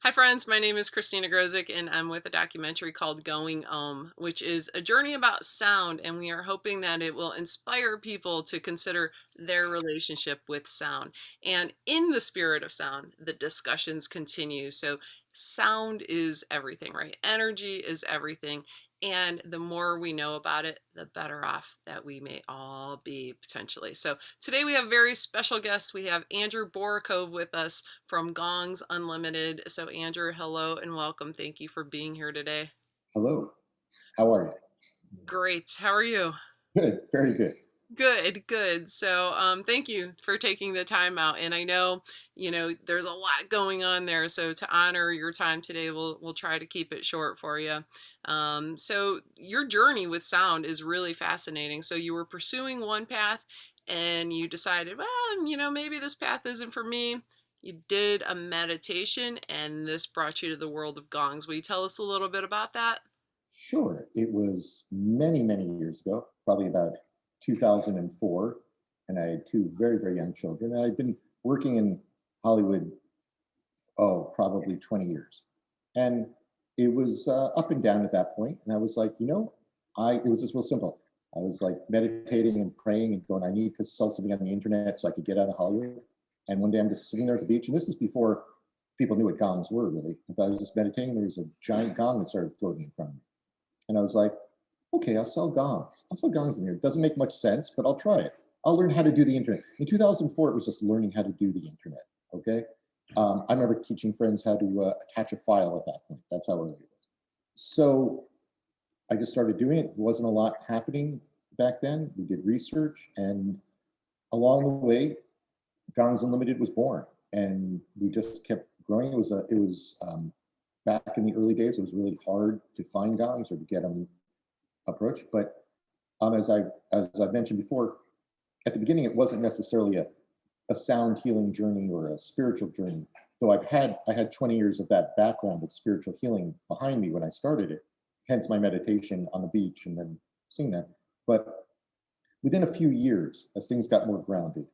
Hi, friends. My name is Christina Grozik, and I'm with a documentary called Going Om, which is a journey about sound. And we are hoping that it will inspire people to consider their relationship with sound. And in the spirit of sound, the discussions continue. So, sound is everything, right? Energy is everything. And the more we know about it, the better off that we may all be potentially. So, today we have very special guests. We have Andrew Borakove with us from Gongs Unlimited. So, Andrew, hello and welcome. Thank you for being here today. Hello, how are Great. How are you? you? Good, very good. Good, good. So, thank you for taking the time out. And I know, there's a lot going on there. So, to honor your time today, we'll try to keep it short for you. So, your journey with sound is really fascinating. So, you were pursuing one path, and you decided, well, maybe this path isn't for me. You did a meditation, and this brought you to the world of gongs. Will you tell us a little bit about that? Sure, it was many, many years ago, probably about 2004, and I had two very, very young children. And I'd been working in Hollywood, oh, probably 20 years. And it was up and down at that point. And I was like, it was just real simple. I was like meditating and praying and going, I need to sell something on the internet so I could get out of Hollywood. And one day I'm just sitting there at the beach, and this is before people knew what gongs were really. But I was just meditating. There was a giant gong that started floating in front of me. And I was like, okay, I'll sell gongs. I'll sell gongs in here. It doesn't make much sense, but I'll try it. I'll learn how to do the internet. In 2004, it was just learning how to do the internet. Okay. I remember teaching friends how to attach a file at that point. That's how early it was. So I just started doing it. There wasn't a lot happening back then. We did research, and along the way, Gongs Unlimited was born, and we just kept growing. It was back in the early days. It was really hard to find gongs or to get them approached. But as I mentioned before, at the beginning, it wasn't necessarily a sound healing journey or a spiritual journey. Though I had 20 years of that background of spiritual healing behind me when I started it, hence my meditation on the beach and then seeing that. But within a few years, as things got more grounded,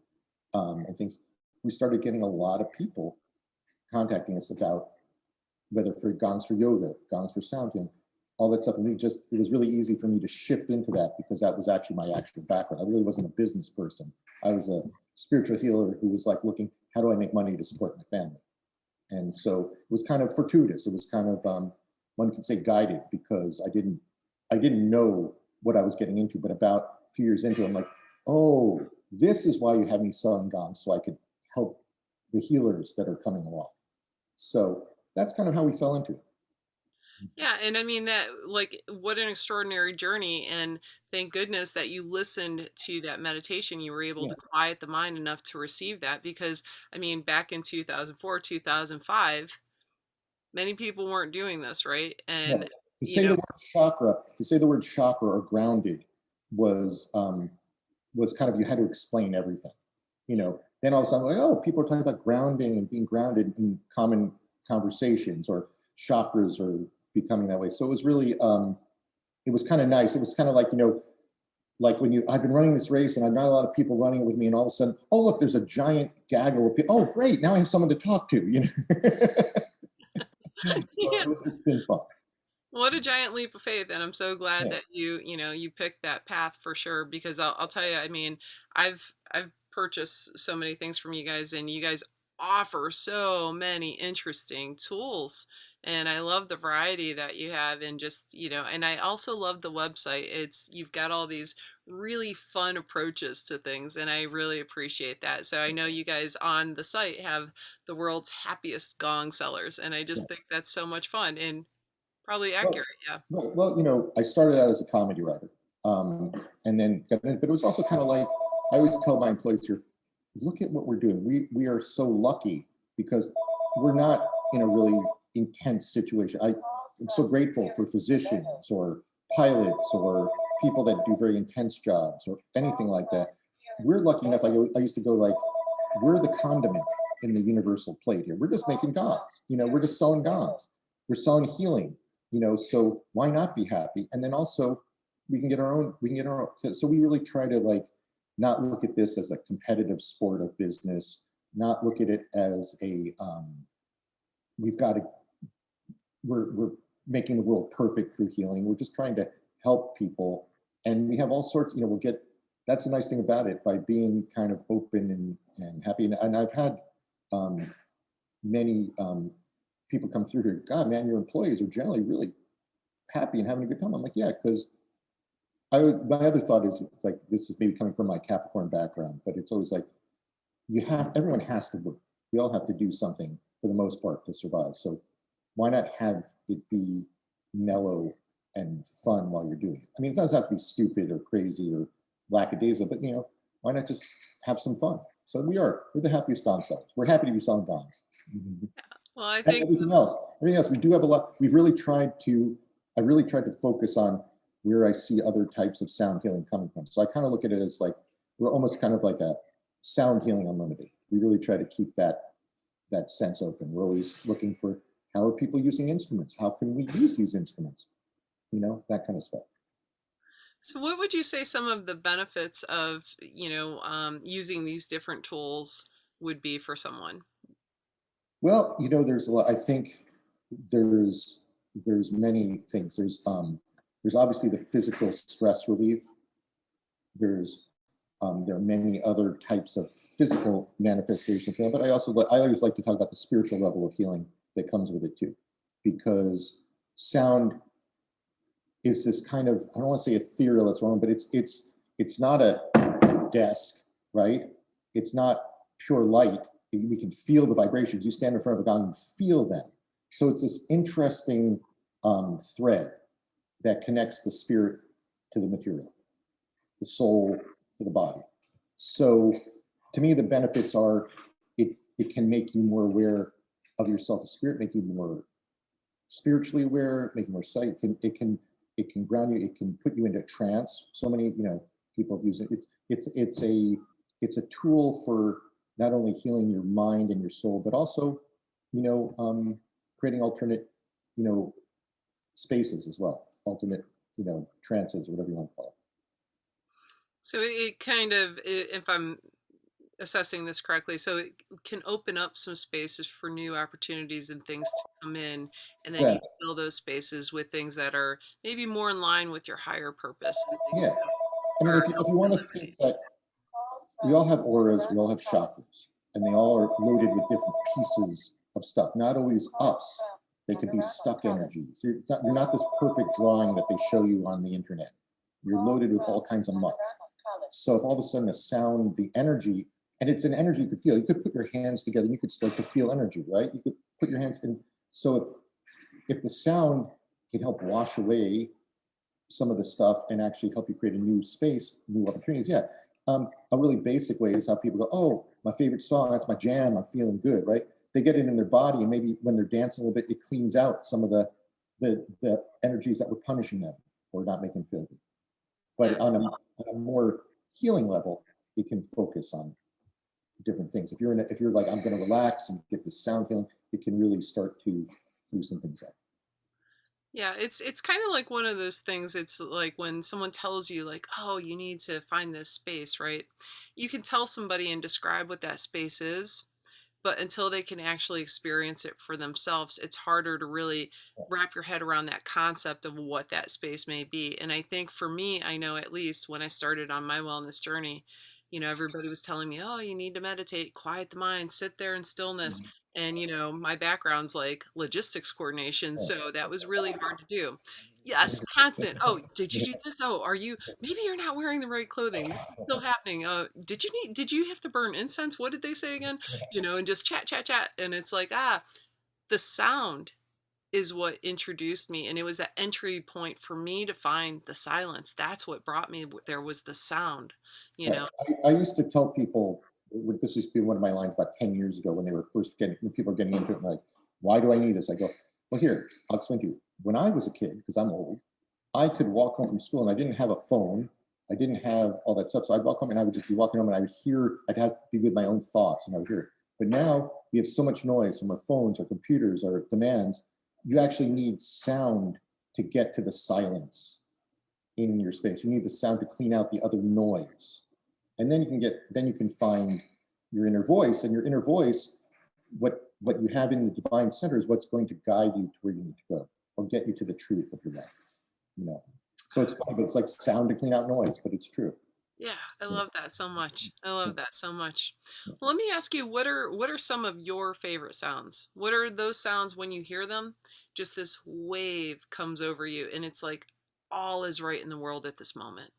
and things, we started getting a lot of people contacting us about whether for gongs for yoga, gongs for sound healing, all that stuff. And it was really easy for me to shift into that because that was actually my actual background. I really wasn't a business person. I was a spiritual healer who was like looking, how do I make money to support my family? And so it was kind of fortuitous. It was kind of, one could say guided, because I didn't know what I was getting into, but about a few years into it, I'm like, oh, this is why you have me selling gongs, so I could help the healers that are coming along. So that's kind of how we fell into it. Yeah, and I mean that, like, what an extraordinary journey. And thank goodness that you listened to that meditation. You were able Yeah, to quiet the mind enough to receive that because, I mean, back in 2004, 2005, many people weren't doing this, right? right. And, To you say the know, word chakra, to say the word chakra or grounded was was kind of, you had to explain everything. Then all of a sudden, like, oh, people are talking about grounding and being grounded in common conversations, or chakras are becoming that way. So it was really, it was kind of nice. It was kind of like, like when I've been running this race and I've not a lot of people running it with me, and all of a sudden, oh, look, there's a giant gaggle of people. Oh, great. Now I have someone to talk to. So yeah, it's been fun. what a giant leap of faith. And I'm so glad Yeah. that you picked that path for sure, because I'll tell you, I mean, I've purchased so many things from you guys, and you guys offer so many interesting tools. And I love the variety that you have, and just, and I also love the website. You've got all these really fun approaches to things, and I really appreciate that. So I know you guys on the site have the world's happiest gong sellers, and I Yeah. just think that's so much fun and probably Well, accurate, yeah. well, I started out as a comedy writer, and then got in, but it was also kind of like, I always tell my employees here, look at what we're doing. We are so lucky because we're not in a really intense situation. I'm so grateful for physicians or pilots or people that do very intense jobs or anything like that. We're lucky enough. I used to go like, we're the condiment in the universal plate here. We're just making gongs. We're just selling gongs. We're selling healing. So why not be happy? And then also we can get our own. So we really try to like not look at this as a competitive sport of business, not look at it as we've got to we're making the world perfect through healing. We're just trying to help people, and we have all sorts. We'll get. That's the nice thing about it, by being kind of open and happy. And I've had many people come through here. God, man, your employees are generally really happy and having a good time. I'm like, yeah, because my other thought is like, this is maybe coming from my Capricorn background, but it's always like, everyone has to work. We all have to do something for the most part to survive. So why not have it be mellow and fun while you're doing it? I mean, it doesn't have to be stupid or crazy or lackadaisical, but why not just have some fun? So we're the happiest gong sellers. We're happy to be selling gongs. Well, I And think everything else, we do have a lot. I really tried to focus on where I see other types of sound healing coming from. So I kind of look at it as like, we're almost kind of like a sound healing unlimited. We really try to keep that sense open. We're always looking for, how are people using instruments? How can we use these instruments? That kind of stuff. so. What would you say some of the benefits of using these different tools would be for someone? Well, there's a lot. I think there's many things. There's obviously the physical stress relief. There are many other types of physical manifestations, but I always like to talk about the spiritual level of healing that comes with it too, because sound is this kind of, I don't want to say ethereal, that's wrong, but it's not a desk, right? It's not pure light. We can feel the vibrations. You stand in front of a gong and feel them. So it's this interesting thread that connects the spirit to the material, the soul to the body. So to me, the benefits are, it can make you more aware of yourself as spirit, make you more spiritually aware, make you more sight. It can ground you. It can put you into trance. So many people use it. It's a tool for not only healing your mind and your soul, but also creating alternate spaces as well, alternate trances or whatever you want to call it. So it kind of, if I'm assessing this correctly, so it can open up some spaces for new opportunities and things to come in, and then Yeah, you fill those spaces with things that are maybe more in line with your higher purpose and things yeah. I that mean, are if you helpful want to that think way. that we all have auras, we all have chakras, and they all are loaded with different pieces of stuff. Not always us. They could be stuck energies. You're not this perfect drawing that they show you on the internet. You're loaded with all kinds of muck. So if all of a sudden the sound, the energy, and it's an energy you could feel. You could put your hands together and you could start to feel energy, right? You could put your hands in. So if the sound can help wash away some of the stuff and actually help you create a new space, new opportunities. Yeah. A really basic way is how people go, oh, my favorite song, that's my jam, I'm feeling good, right? They get it in their body, and maybe when they're dancing a little bit, it cleans out some of the energies that were punishing them or not making them feel good. Yeah. But on a more healing level, it can focus on different things. If you're like, I'm going to relax and get this sound healing, it can really start to loosen things up. Yeah, it's kind of like one of those things. It's like when someone tells you like, "Oh, you need to find this space," right? You can tell somebody and describe what that space is, but until they can actually experience it for themselves, it's harder to really wrap your head around that concept of what that space may be. And I think for me, I know at least when I started on my wellness journey, everybody was telling me, "Oh, you need to meditate, quiet the mind, sit there in stillness." And my background's like logistics coordination, so that was really hard to do. Yes, constant. Oh, did you do this? Oh, are you, maybe you're not wearing the right clothing. This is still happening. Did you have to burn incense? What did they say again? And just chat, chat, chat. And it's like, the sound is what introduced me. And it was that entry point for me to find the silence. That's what brought me there, was the sound, you Right. know? I used to tell people, this used to be one of my lines about 10 years ago when people were getting into it, and like, why do I need this? I go, well, here, I'll explain to you. When I was a kid, because I'm old, I could walk home from school and I didn't have a phone. I didn't have all that stuff. So I'd walk home and I would just be walking home and I'd have to be with my own thoughts and I would hear it. But now we have so much noise from our phones, our computers, our demands. You actually need sound to get to the silence in your space. You need the sound to clean out the other noise. And then you can find your inner voice, and your inner voice, what what you have in the divine center is what's going to guide you to where you need to go or get you to the truth of your life, you know. So it's funny, but it's like sound to clean out noise, but it's true. Yeah, I Yeah, love that so much. I love yeah, that so much. yeah. Well, let me ask you, what are some of your favorite sounds? What are those sounds when you hear them? Just this wave comes over you and it's like all is right in the world at this moment.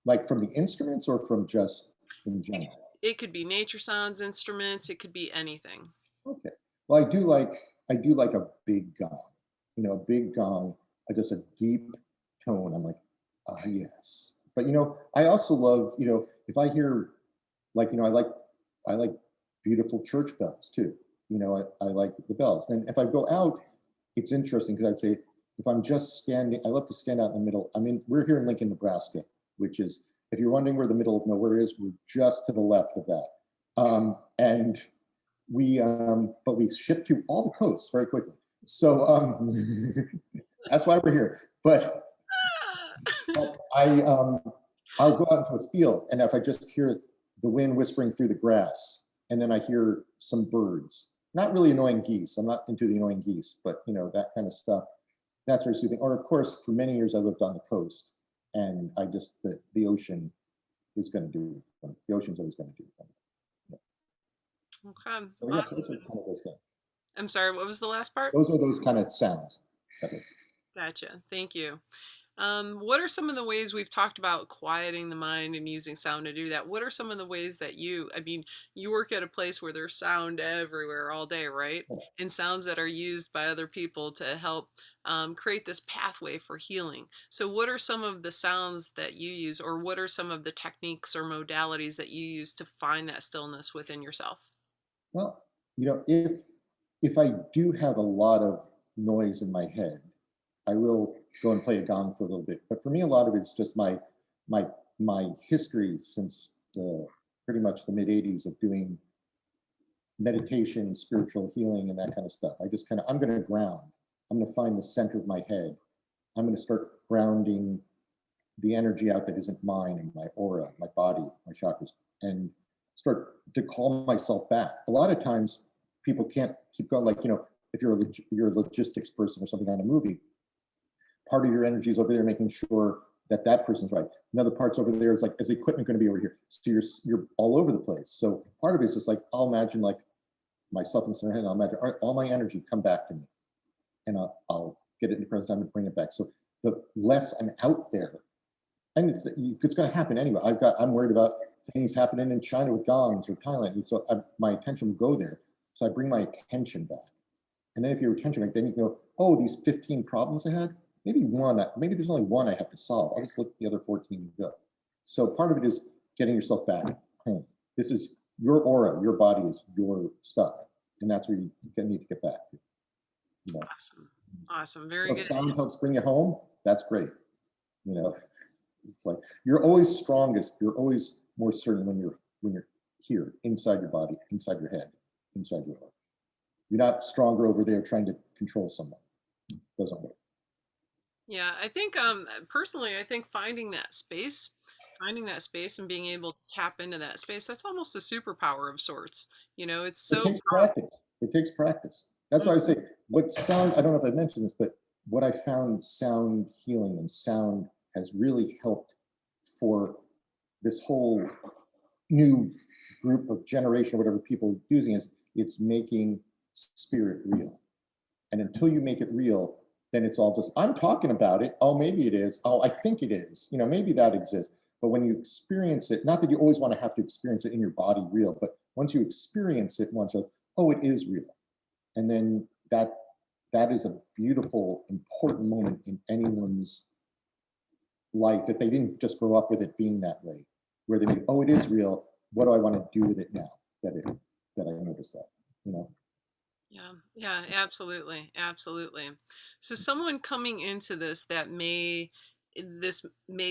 Like from the instruments or from just in It, general? it could be nature sounds, instruments, it could be anything. Okay. Well, I do like a big gong. A big gong, just a deep tone. I'm like, ah, yes. But I also love, if I hear like, I like beautiful church bells too. I like the bells. And if I go out, it's interesting because I'd say if I'm just standing, I love to stand out in the middle. We're here in Lincoln, Nebraska, which is, if you're wondering where the middle of nowhere is, we're just to the left of that. And but we ship to all the coasts very quickly. So that's why we're here. But I'll go out into a field, and if I just hear the wind whispering through the grass, and then I hear some birds, not really annoying geese. I'm not into the annoying geese, but that kind of stuff. That's very soothing. Or of course, for many years I lived on the coast, and the ocean is going to do. The ocean's always going to do. Yeah. Okay, So yeah, awesome. those are kind of those things. I'm sorry, what was the last part? Those are those kind of sounds. Gotcha. Thank you. What are some of the ways we've talked about quieting the mind and using sound to do that? What are some of the ways that you work at a place where there's sound everywhere all day, right? And sounds that are used by other people to help create this pathway for healing. So, what are some of the sounds that you use, or what are some of the techniques or modalities that you use to find that stillness within yourself? Well, if I do have a lot of noise in my head, I will go and play a gong for a little bit. But for me, a lot of it's just my my history since the pretty much the mid '80s of doing meditation, spiritual healing, and that kind of stuff. I'm going to ground. I'm going to find the center of my head. I'm going to start grounding the energy out that isn't mine and my aura, my body, my chakras, and start to call myself back. A lot of times people can't keep going. Like, if you're a logistics person or something on a movie, part of your energy is over there making sure that that person's right. Another part's over there is like, is the equipment going to be over here? So you're all over the place. So part of it is just like, I'll imagine like myself in the center head, and I'll imagine all my energy come back to me, and I'll get it in the present time and bring it back. So the less I'm out there, and it's going to happen anyway. I'm worried about things happening in China with gongs or Thailand, and so my attention will go there. So I bring my attention back, and then if your attention back, then you go, oh, these 15 problems I had, maybe there's only one I have to solve. I'll just let the other 14 go. So part of it is getting yourself back home. This is your aura, your body is your stuff, and that's where you need to get back to. Awesome. Awesome. Very So if good. sound helps bring you home, that's great. You know, it's like you're always strongest. You're always more certain when you're here, inside your body, inside your head, inside your heart. You're not stronger over there trying to control someone. It doesn't work. Yeah, I think personally, I think finding that space and being able to tap into that space, that's almost a superpower of sorts. It's It so takes practice. It takes practice. That's why I say what sound, I don't know if I mentioned this, but what I found sound healing and sound has really helped for this whole new group of generation, whatever people using is, it's making spirit real. And until you make it real, then it's all just, I'm talking about it. Oh, maybe it is. Oh, I think it is. Maybe that exists. But when you experience it, not that you always want to have to experience it in your body real, but once you experience it once, oh, it is real. And then that is a beautiful, important moment in anyone's life if they didn't just grow up with it being that way, where they go, oh, it is real. What do I want to do with it now that I notice that, Yeah, yeah, absolutely, absolutely. So someone coming into this may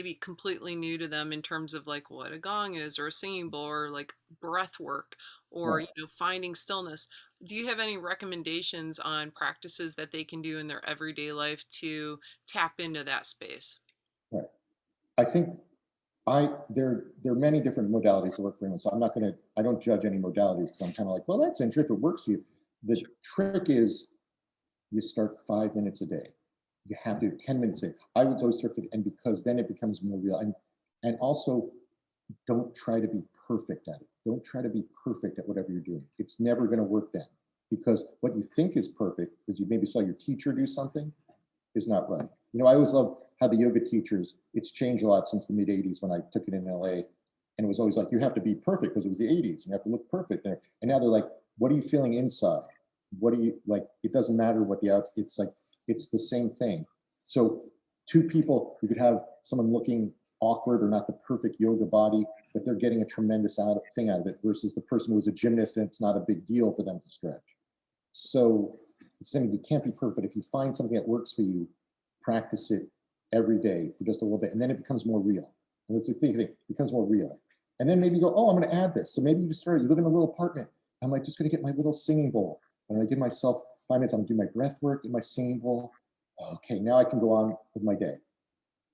be completely new to them in terms of like what a gong is or a singing bowl or like breath work or Right, finding stillness. Do you have any recommendations on practices that they can do in their everyday life to tap into that space? right. I think there are many different modalities that work for anyone. So I don't judge any modalities because I'm kind of like, well, that's interesting if it works for you. The trick is you start 5 minutes a day. You have to 10 minutes a day. I would always start to, and because then it becomes more real. And also don't try to be perfect at it. Don't try to be perfect at whatever you're doing. It's never going to work then, because what you think is perfect, because you maybe saw your teacher do something, is not right. I always love how the yoga teachers, it's changed a lot since the mid 80s when I took it in LA. And it was always like, you have to be perfect because it was the 80s. You have to look perfect there. And now they're like, what are you feeling inside? What do you like? It doesn't matter what the out, it's like, it's the same thing. So two people, you could have someone looking awkward or not the perfect yoga body, but they're getting a tremendous thing out of it, versus the person who is a gymnast and it's not a big deal for them to stretch. So you can't be perfect, but if you find something that works for you, practice it every day for just a little bit, and then it becomes more real. And that's the thing, it becomes more real. And then maybe you go, oh, I'm going to add this. So maybe you live in a little apartment. I'm like, just going to get my little singing bowl. I'm going to give myself 5 minutes. I'm going to do my breath work in my singing bowl. Okay, now I can go on with my day.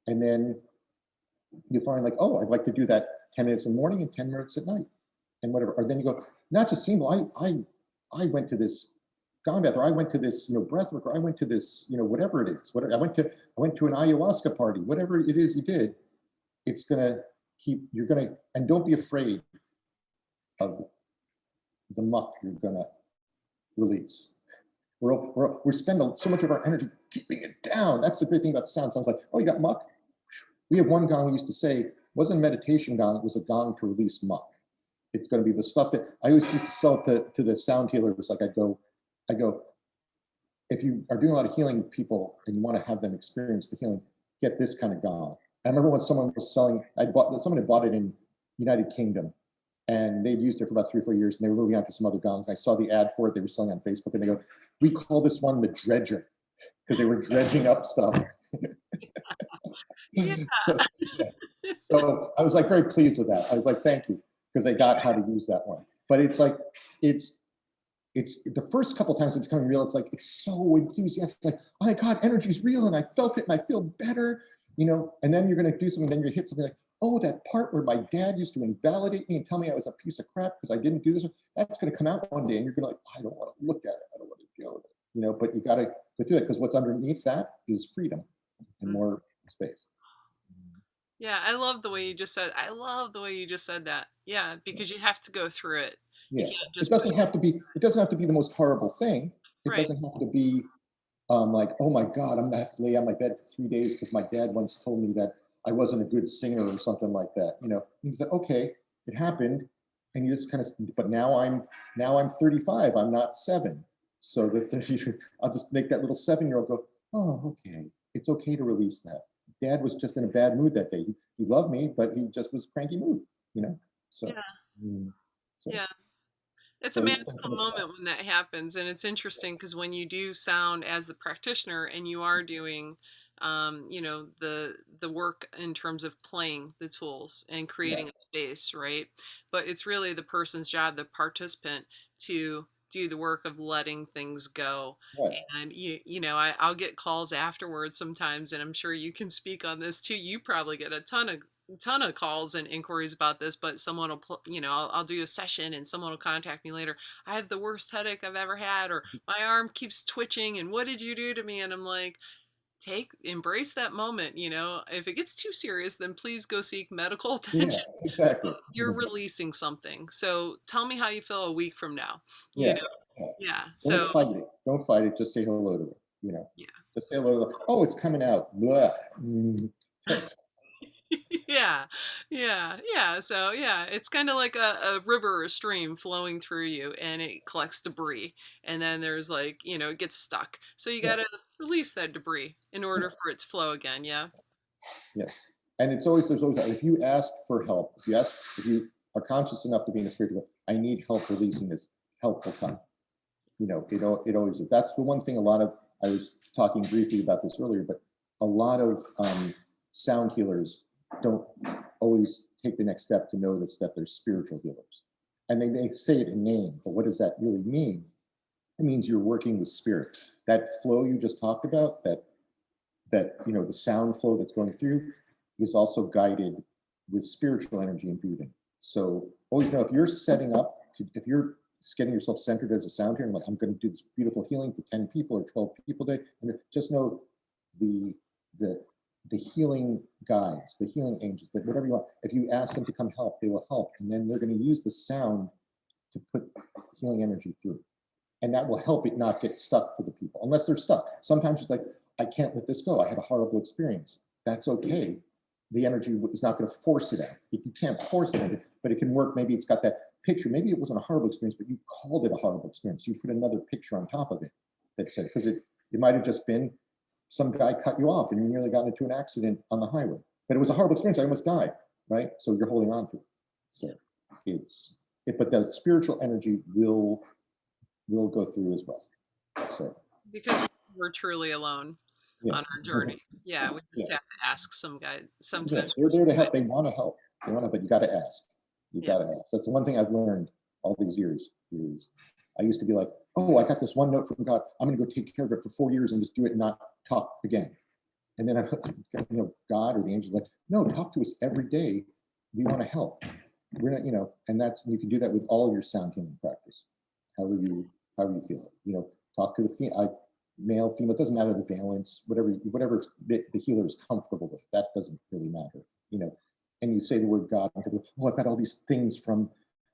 And then you find like, oh, I'd like to do that 10 minutes in the morning and 10 minutes at night and whatever. Or then you go, not just singing bowl. I went to this Gong bath, or I went to this, breath work, or I went to this, whatever it is. Whatever I went to an ayahuasca party. Whatever it is you did, it's gonna and don't be afraid of the muck you're gonna release. We spend so much of our energy keeping it down. That's the great thing about sound. Sounds like, oh, you got muck. We have one gong we used to say wasn't a meditation gong. It was a gong to release muck. It's going to be the stuff that I always used to sell to the sound healers. Like I go, if you are doing a lot of healing with people and you want to have them experience the healing, get this kind of gong. I remember when someone was selling, someone had bought it in United Kingdom, and they'd used it for about 3 or 4 years, and they were moving on to some other gongs. I saw the ad for it. They were selling on Facebook, and they go, we call this one the dredger, because they were dredging up stuff. Yeah. So, yeah. So I was like very pleased with that. I was like, thank you, because they got how to use that one. But it's like, it's the first couple of times it's becoming real. It's like, it's so enthusiastic. Like, oh my God, energy's real, and I felt it, and I feel better, and then you're going to do something, then you hit something like, oh, that part where my dad used to invalidate me and tell me I was a piece of crap because I didn't do this, that's going to come out one day, and you're going to like, I don't want to look at it. I don't want to deal with it, but you got to go through it, because what's underneath that is freedom and more space. Yeah, I love the way you just said. I love the way you just said that. Yeah, because you have to go through it. You Yeah, can't it just push doesn't have to be. It doesn't have to be the most horrible thing. It right. doesn't have to be like, oh my God, I'm gonna have to lay on my bed for 3 days because my dad once told me that I wasn't a good singer or something like that. He's like, okay, it happened, and you just kind of. But now I'm 35. I'm not 7. So I'll just make that little 7-year-old go, oh, okay, it's okay to release that. Dad was just in a bad mood that day. He loved me, but he just was cranky mood. So. Yeah. So, Yeah. It's a so we spend so magical much time. moment when that happens, and it's interesting because when you do sound as the practitioner and you are doing, the work in terms of playing the tools and Yeah, creating a space, right? But it's really the person's job, the participant, to do the work of letting things go. right. And I'll get calls afterwards sometimes, and I'm sure you can speak on this too. You probably get a ton of calls and inquiries about this, but someone will I'll do a session and someone will contact me later. I have the worst headache I've ever had, or my arm keeps twitching, and what did you do to me? And I'm like, embrace that moment. If it gets too serious, then please go seek medical Yeah, attention. exactly. You're releasing something, so tell me how you feel a week from now. you Yeah, know yeah. yeah, Don't so fight it. Don't fight it. Just say hello to it. yeah. Just say hello to it. Oh, it's coming out. Blah. That's, Yeah, yeah. So yeah, it's kind of like a river or a stream flowing through you, and it collects debris, and then there's like it gets stuck. So you yeah, got to release that debris in yeah, order for it to flow again. Yeah. yes. And there's always, if you ask for help, if you are conscious enough to be in a spiritual, I need help releasing this, help will come. It always is. That's the one thing I was talking briefly about this earlier, but a lot of sound healers don't always take the next step to notice that they're spiritual healers. And they may say it in name, but what does that really mean? It means you're working with spirit. That flow you just talked about, the sound flow that's going through is also guided with spiritual energy imbued in. So always know if you're setting up, if you're getting yourself centered as a sound here, and like, I'm going to do this beautiful healing for 10 people or 12 people today, and just know the the the healing guides, the healing angels, that whatever you want, if you ask them to come help, they will help, and then they're going to use the sound to put healing energy through, and that will help it not get stuck for the people, unless they're stuck. Sometimes it's like, I can't let this go, I had a horrible experience. That's okay. The energy is not going to force it out. You can't force it, but it can work. Maybe it's got that picture. Maybe it wasn't a horrible experience, but you called it a horrible experience. You put another picture on top of it that said, because it might have just been some guy cut you off and you nearly got into an accident on the highway, but it was a horrible experience. I almost died, right? So you're holding on to it. So but the spiritual energy will go through as well. So Because we're truly alone yeah, on our journey. Yeah, we yeah, just have to ask some guy yeah. sometimes They're for there some to guy. help. They want to help. They want to, but you got to ask. You Yeah. got to ask. That's the one thing I've learned all these years. Is I used to be like, oh, I got this one note from God. I'm going to go take care of it for 4 years and just do it and not talk again. And then I, God or the angel, like, no, talk to us every day. We want to help. We're not, and that's, you can do that with all of your sound healing practice. However you feel it. Talk to the male, female, it doesn't matter the valence, whatever the healer is comfortable with. That doesn't really matter. And you say the word God, and people, oh, I've got all these things from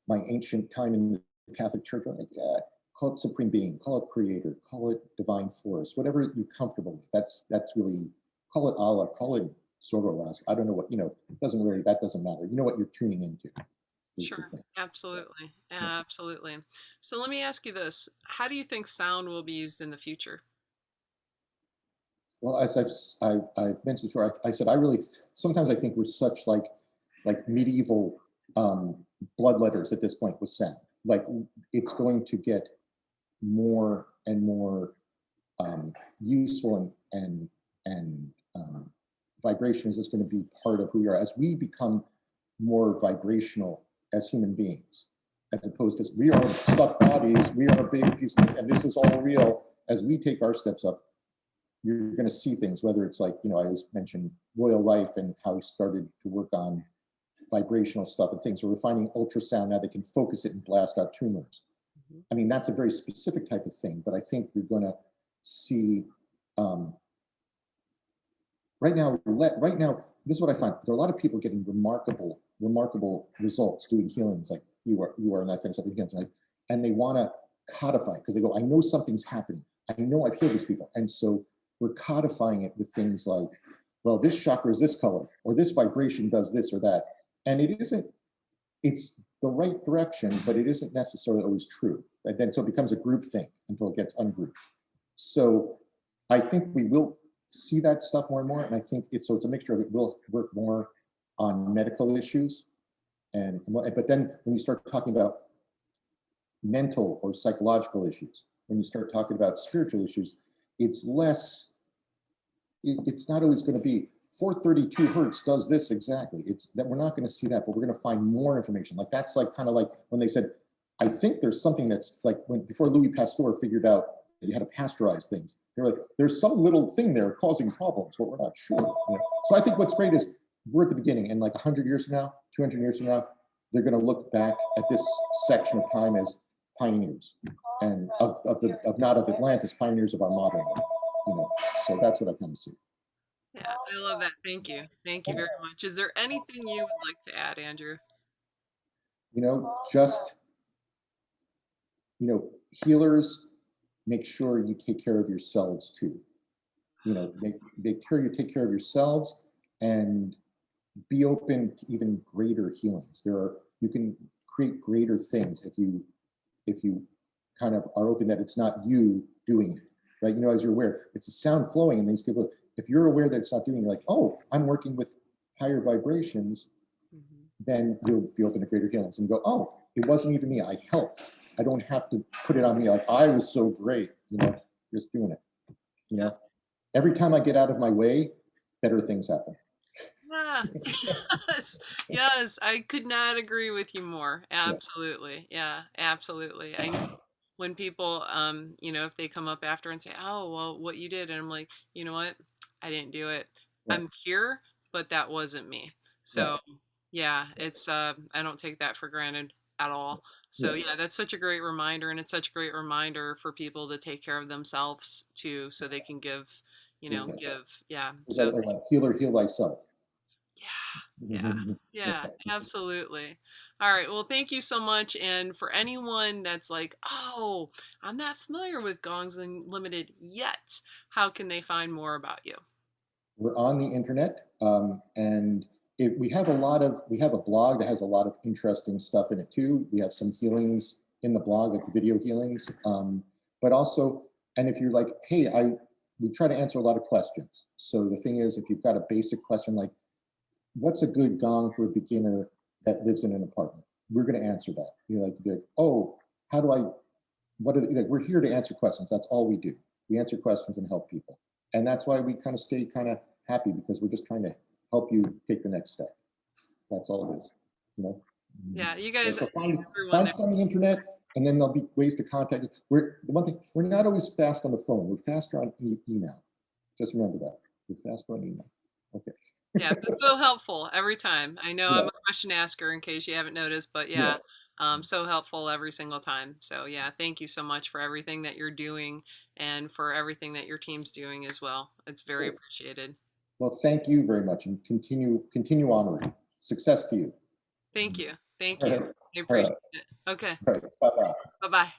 my ancient time in the Catholic Church. I'm like, yeah, call it supreme being, call it creator, call it divine force, whatever you're comfortable with. That's really, call it Allah, call it Zoroaster. I don't know what, that doesn't matter. You know what you're tuning into is the Sure. thing. Absolutely. Yeah. Absolutely. So let me ask you this. How do you think sound will be used in the future? Well, as I've mentioned before, I said, sometimes I think we're such like medieval bloodletters at this point with sound. Like, it's going to get more and more useful, and vibrations is going to be part of who we are as we become more vibrational as human beings, as opposed to, we are stuck bodies, we are a big piece of, and this is all real. As we take our steps up, you're going to see things, whether it's like, I always mentioned Royal Rife and how he started to work on vibrational stuff and things. So we're finding ultrasound now that can focus it and blast out tumors. Mhm. I mean, that's a very specific type of thing, but I think you're going to see right now, this is what I find. There are a lot of people getting remarkable results doing healings, like you are, and that kind of stuff, and they want to codify because they go, I know something's happening. I know I've healed these people, and so we're codifying it with things like, well, this chakra is this color, or this vibration does this or that, and it isn't. It's the right direction, but it isn't necessarily always true. And then so it becomes a group thing until it gets ungrouped. So I think we will see that stuff more and more. And I think it's a mixture of, it will work more on medical issues. But then when you start talking about mental or psychological issues, when you start talking about spiritual issues, it's less, it's not always going to be 432 hertz does this exactly. It's that we're not going to see that, but we're going to find more information. Like, that's like kind of like when they said, I think there's something that's like before Louis Pasteur figured out that you had to pasteurize things. They're like, there's some little thing there causing problems, but we're not sure. So I think what's great is we're at the beginning, and like 100 years from now, 200 years from now, they're going to look back at this section of time as pioneers, and of not of Atlantis, pioneers of our modern life. So that's what I kind of see. Yeah, I love that. Thank you. Thank you very much. Is there anything you would like to add, Andrew? Just, healers, make sure you take care of yourselves too. Make sure you take care of yourselves, and be open to even greater healings. You can create greater things if you kind of are open that it's not you doing it, right? As you're aware, it's a sound flowing, and these people, if you're aware that it's not doing it, like, oh, I'm working with higher vibrations, Mhm. then you'll be open to greater healings and go, oh, it wasn't even me. I helped. I don't have to put it on me. Like, I was so great, just doing it. Yeah. Every time I get out of my way, better things happen. Yeah. Yes. Yes. I could not agree with you more. Yeah. Absolutely. Yeah. Absolutely. I know when people, if they come up after and say, "Oh, well, what you did," and I'm like, you know what, I didn't do it. Right. I'm here, but that wasn't me. Right. So, yeah, it's I don't take that for granted at all. So Yeah, yeah, that's such a great reminder, and it's such a great reminder for people to take care of themselves too, so they can give, yeah. give. Yeah. Is that So like healer, heal thyself? yeah, yeah, yeah, absolutely. All right. Well, thank you so much. And for anyone that's like, oh, I'm not familiar with Gongs Unlimited yet, how can they find more about you? We're on the internet, and we have we have a blog that has a lot of interesting stuff in it too. We have some healings in the blog, like the video healings, but also, and if you're like, hey, we try to answer a lot of questions. So the thing is, if you've got a basic question like, what's a good gong for a beginner that lives in an apartment? We're going to answer that. You're like, oh, how do I? What are like? We're here to answer questions. That's all we do. We answer questions and help people, and that's why we kind of stay kind of happy because we're just trying to help you take the next step. That's all it is, you know. Yeah, you So, guys, so everyone find there. us on the internet, and then there'll be ways to contact us. The one thing we're not always fast on the phone. We're faster on email. Just remember that we're faster on email. Okay. Yeah, but so helpful every time. I know I'm Yeah. a question asker in case you haven't noticed, but Yeah. yeah, so helpful every single time. So yeah, thank you so much for everything that you're doing and for everything that your team's doing as well. It's very Great. appreciated. Well, thank you very much, and continue onward. Success to you. Thank you. Thank All you. right. I All appreciate right. it. Okay. All right. Bye bye. Bye-bye.